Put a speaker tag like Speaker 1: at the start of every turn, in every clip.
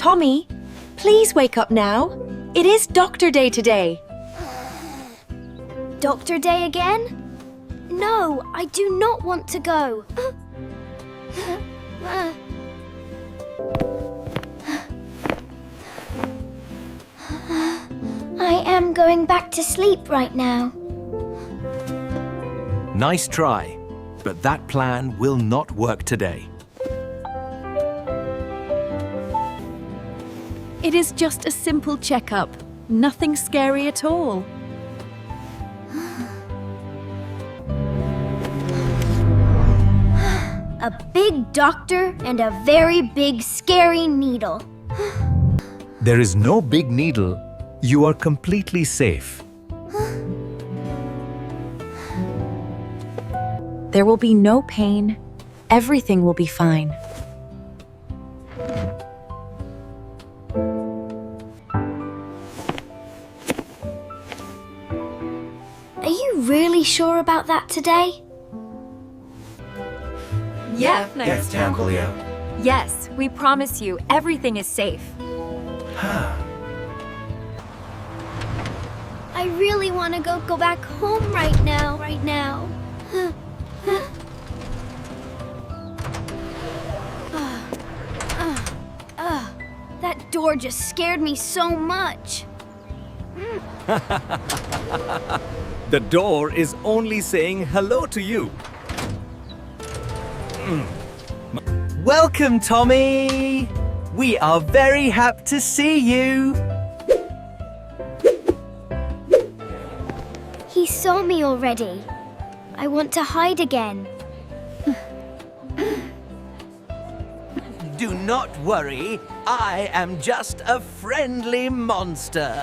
Speaker 1: Tommy, please wake up now. It is Doctor Day today.
Speaker 2: Doctor Day again? No, I do not want to go. I am going back to sleep right now.
Speaker 3: Nice try, but that plan will not work today.
Speaker 1: It is just a simple checkup. Nothing scary at all.
Speaker 2: A big doctor and a very big scary needle.
Speaker 3: There is no big needle. You are completely safe.
Speaker 1: There will be no pain. Everything will be fine.
Speaker 2: Are you really sure about that today?
Speaker 4: Yeah,
Speaker 5: Yes, Tanglio.
Speaker 4: yes, we promise you everything is safe.
Speaker 2: I really want to go back home right now. That door just scared me so much.
Speaker 3: The door is only saying hello to you.
Speaker 5: Welcome, Tommy! We are very happy to see you.
Speaker 2: He saw me already. I want to hide again.
Speaker 5: Do not worry, I am just a friendly monster.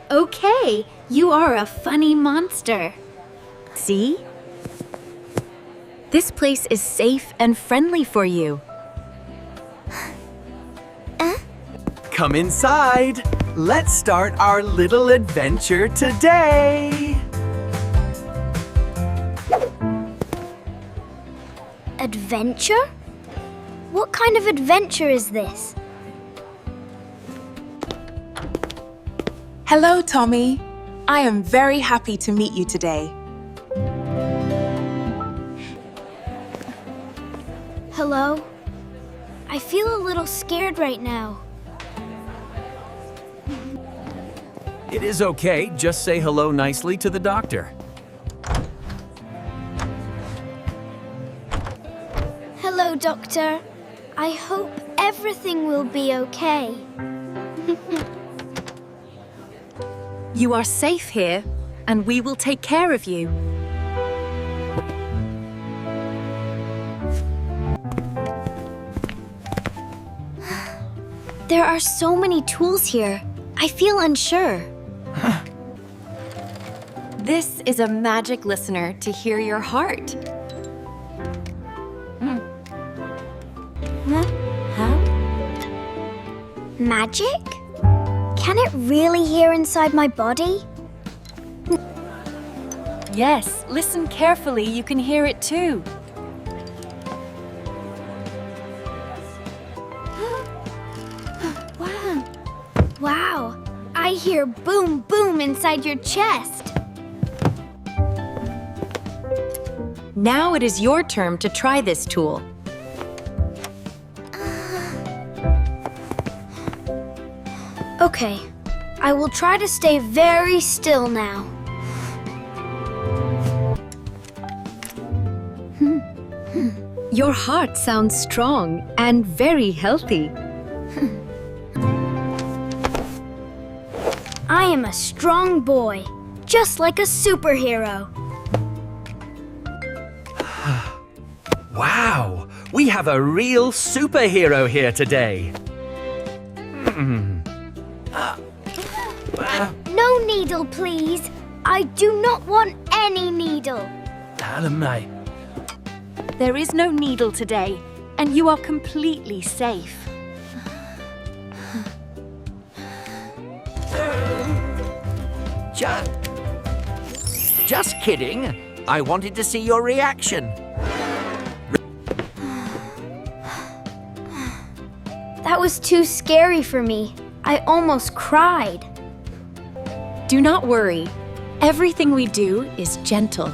Speaker 1: Okay, you are a funny monster. See? This place is safe and friendly for you.
Speaker 5: Come inside. Let's start our little adventure today.
Speaker 2: Adventure? What kind of adventure is this?
Speaker 6: Hello, Tommy. I am very happy to meet you today.
Speaker 2: Hello? I feel a little scared right now.
Speaker 3: It is okay. Just say hello nicely to the doctor.
Speaker 2: Hello, Doctor. I hope everything will be okay.
Speaker 1: You are safe here, and we will take care of you.
Speaker 2: There are so many tools here. I feel unsure.
Speaker 4: This is a magic listener to hear your heart.
Speaker 2: Magic? Can it really hear inside my body?
Speaker 4: Yes, listen carefully, you can hear it too.
Speaker 2: Wow, I hear boom, boom inside your chest.
Speaker 1: Now it is your turn to try this tool.
Speaker 2: Okay, I will try to stay very still now.
Speaker 1: Your heart sounds strong and very healthy.
Speaker 2: I am a strong boy, just like a superhero.
Speaker 5: Wow, we have a real superhero here today.
Speaker 2: No needle, please. I do not want any needle.
Speaker 1: There is no needle today, and you are completely safe.
Speaker 5: Just kidding. I wanted to see your reaction.
Speaker 2: That was too scary for me. I almost cried.
Speaker 1: Do not worry. Everything we do is gentle.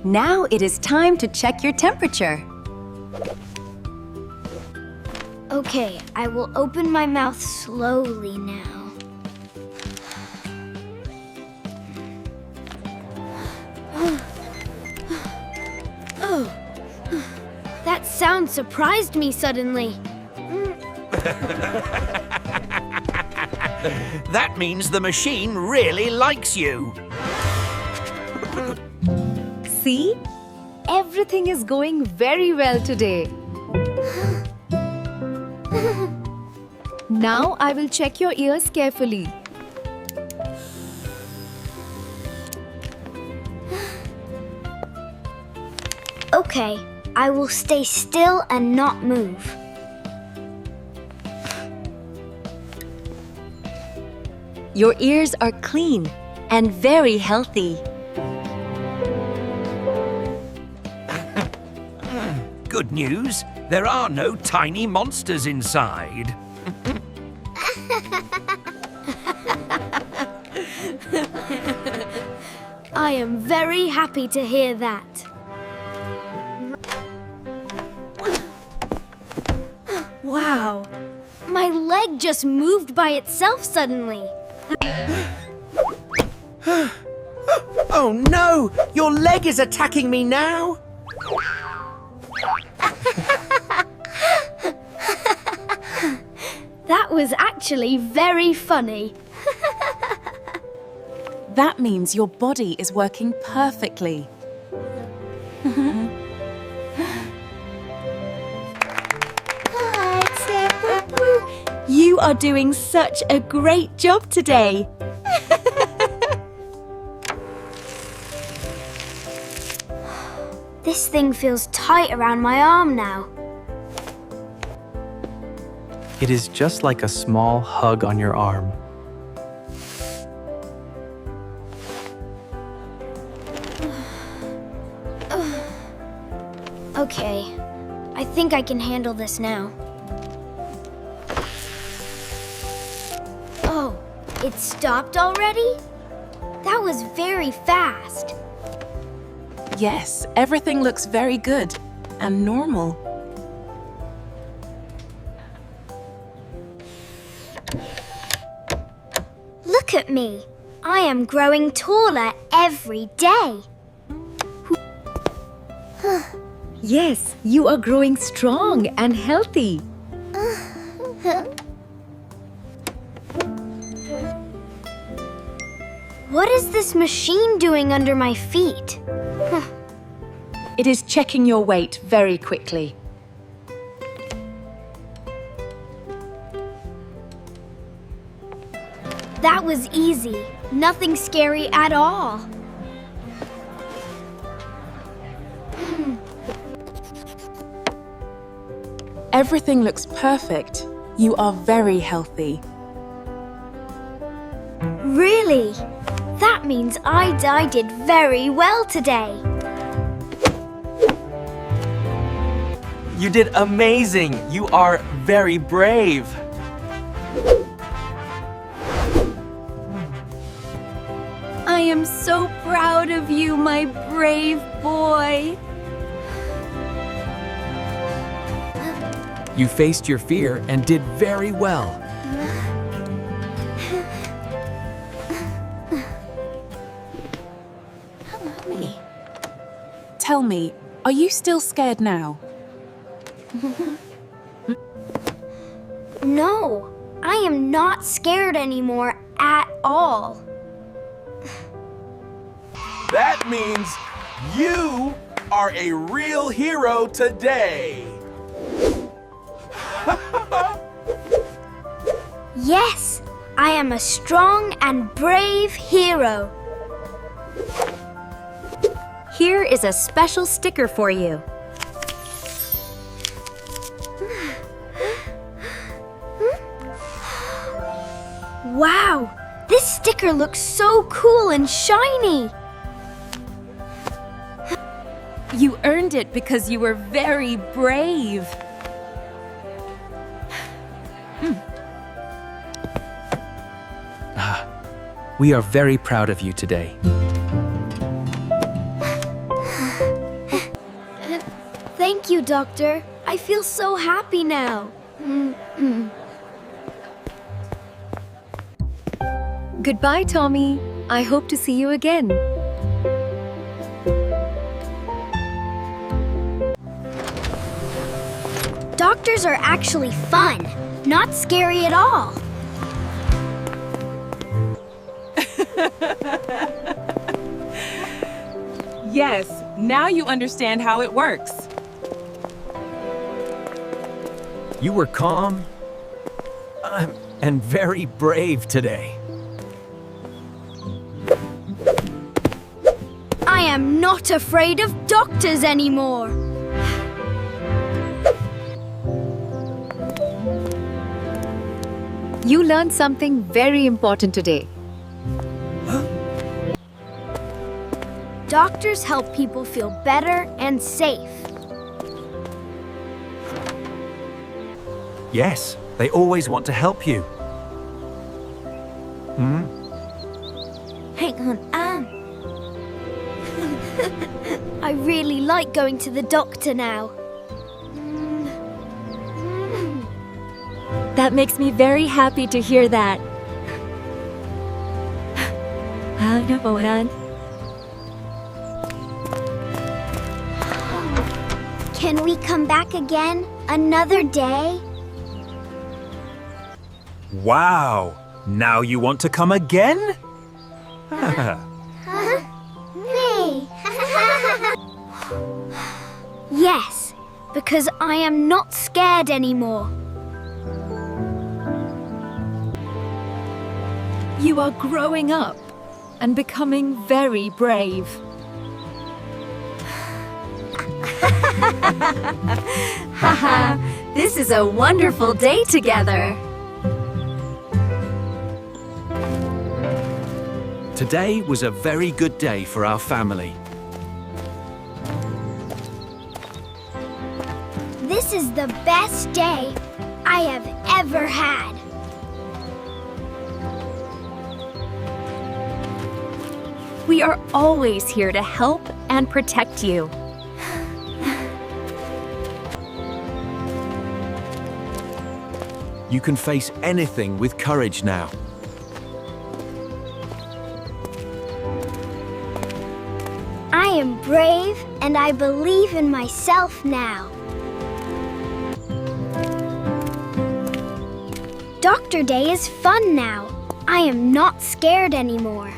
Speaker 1: Now it is time to check your temperature.
Speaker 2: Okay, I will open my mouth slowly now. Oh, that sound surprised me suddenly.
Speaker 5: That means the machine really likes you.
Speaker 1: See? Everything is going very well today. Now I will check your ears carefully.
Speaker 2: Okay, I will stay still and not move.
Speaker 1: Your ears are clean and very healthy.
Speaker 5: Good news, there are no tiny monsters inside.
Speaker 2: I am very happy to hear that. Wow, my leg just moved by itself suddenly.
Speaker 5: Oh no! Your leg is attacking me now!
Speaker 2: That was actually very funny.
Speaker 6: That means your body is working perfectly.
Speaker 1: You are doing such a great job today.
Speaker 2: This thing feels tight around my arm now.
Speaker 7: It is just like a small hug on your arm.
Speaker 2: Okay, I think I can handle this now. Oh, it stopped already? That was very fast.
Speaker 6: Yes, everything looks very good and normal.
Speaker 2: Look at me. I am growing taller every day.
Speaker 1: Yes, you are growing strong and healthy.
Speaker 2: What is this machine doing under my feet?
Speaker 1: It is checking your weight very quickly.
Speaker 2: That was easy. Nothing scary at all.
Speaker 6: Everything looks perfect. You are very healthy.
Speaker 2: Really? That means I did very well today.
Speaker 7: You did amazing! You are very brave!
Speaker 1: I am so proud of you, my brave boy.
Speaker 8: You faced your fear and did very well.
Speaker 6: Tell me, are you still scared now?
Speaker 2: No, I am not scared anymore at all.
Speaker 9: That means you are a real hero today.
Speaker 2: Yes, I am a strong and brave hero.
Speaker 1: Here is a special sticker for you.
Speaker 2: Wow! This sticker looks so cool and shiny!
Speaker 1: You earned it because you were very brave.
Speaker 7: We are very proud of you today.
Speaker 2: Thank you, Doctor. I feel so happy now.
Speaker 1: Goodbye, Tommy. I hope to see you again.
Speaker 2: Doctors are actually fun, not scary at all.
Speaker 6: Yes, now you understand how it works.
Speaker 8: You were calm and very brave today.
Speaker 2: I am not afraid of doctors anymore.
Speaker 1: You learned something very important today.
Speaker 2: Doctors help people feel better and safe.
Speaker 3: Yes, they always want to help you.
Speaker 2: Hang on, I really like going to the doctor now.
Speaker 1: That makes me very happy to hear that.
Speaker 2: Can we come back again another day?
Speaker 3: Wow! Now you want to come again?
Speaker 2: Me. Yes, because I am not scared anymore.
Speaker 1: You are growing up and becoming very brave. Haha, this is a wonderful day together.
Speaker 8: Today was a very good day for our family.
Speaker 2: This is the best day I have ever had.
Speaker 1: We are always here to help and protect you.
Speaker 8: You can face anything with courage now.
Speaker 2: I am brave and I believe in myself now. Doctor Day is fun now. I am not scared anymore.